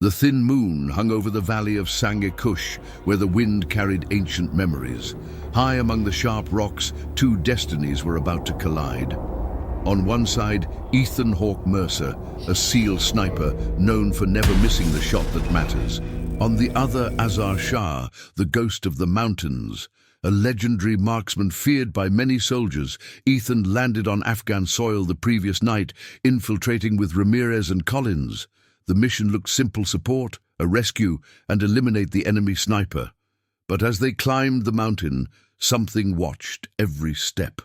The thin moon hung over the valley of Sangekush, where the wind carried ancient memories. High among the sharp rocks, two destinies were about to collide. On one side, Ethan Hawk Mercer, a SEAL sniper known for never missing the shot that matters. On the other, Azar Shah, the ghost of the mountains. A legendary marksman feared by many soldiers, Ethan landed on Afghan soil the previous night, infiltrating with Ramirez and Collins. The mission looked simple: support, a rescue, and eliminate the enemy sniper. But as they climbed the mountain, something watched every step.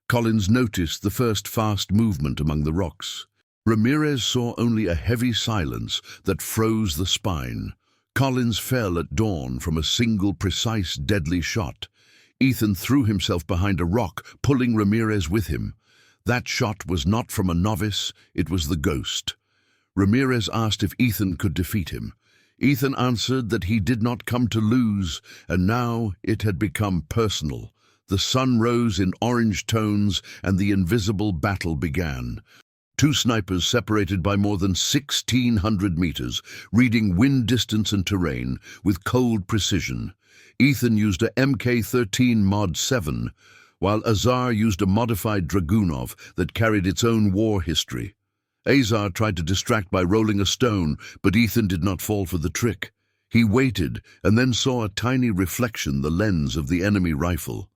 Collins noticed the first fast movement among the rocks. Ramirez saw only a heavy silence that froze the spine. Collins fell at dawn from a single precise deadly shot. Ethan threw himself behind a rock, pulling Ramirez with him. That shot was not from a novice, it was the ghost. Ramirez asked if Ethan could defeat him. Ethan answered that he did not come to lose, and now it had become personal. The sun rose in orange tones, and the invisible battle began. Two snipers separated by more than 1,600 meters, reading wind distance and terrain with cold precision. Ethan used a Mk-13 Mod 7, while Azar used a modified Dragunov that carried its own war history. Azar tried to distract by rolling a stone, but Ethan did not fall for the trick. He waited and then saw a tiny reflection, the lens of the enemy rifle.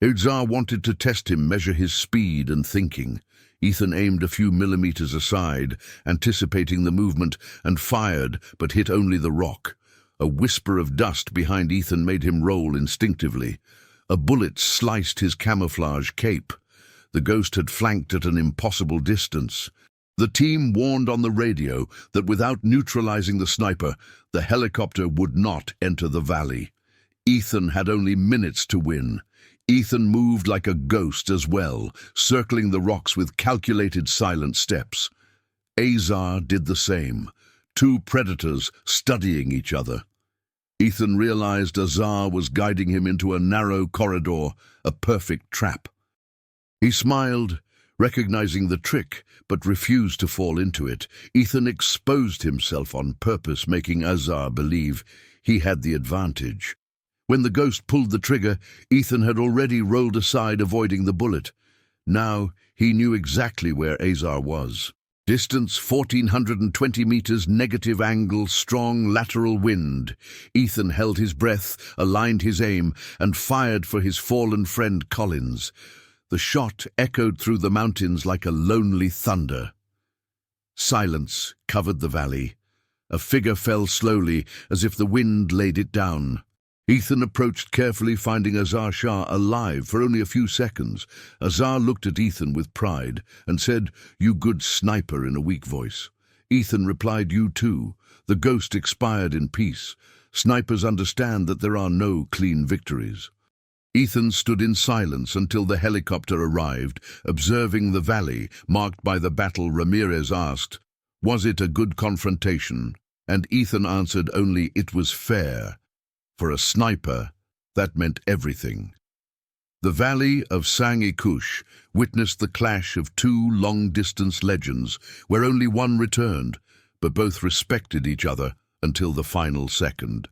Azar wanted to test him, measure his speed and thinking. Ethan aimed a few millimeters aside, anticipating the movement, and fired, but hit only the rock. A whisper of dust behind Ethan made him roll instinctively. A bullet sliced his camouflage cape. The ghost had flanked at an impossible distance. The team warned on the radio that without neutralizing the sniper, the helicopter would not enter the valley. Ethan had only minutes to win. Ethan moved like a ghost as well, circling the rocks with calculated silent steps. Azar did the same, two predators studying each other. Ethan realized Azar was guiding him into a narrow corridor, a perfect trap. He smiled, recognizing the trick, but refused to fall into it. Ethan exposed himself on purpose, making Azar believe he had the advantage. When the ghost pulled the trigger, Ethan had already rolled aside, avoiding the bullet. Now he knew exactly where Azar was. Distance 1,420 meters, negative angle, strong lateral wind. Ethan held his breath, aligned his aim, and fired for his fallen friend Collins. The shot echoed through the mountains like a lonely thunder. Silence covered the valley. A figure fell slowly, as if the wind laid it down. Ethan approached carefully, finding Azar Shah alive for only a few seconds. Azar looked at Ethan with pride and said, "You good sniper," in a weak voice. Ethan replied, "You too." The ghost expired in peace. Snipers understand that there are no clean victories. Ethan stood in silence until the helicopter arrived, observing the valley marked by the battle. Ramirez asked, "Was it a good confrontation?" And Ethan answered only, "It was fair." For a sniper, that meant everything. The valley of Sangekush witnessed the clash of two long-distance legends, where only one returned, but both respected each other until the final second.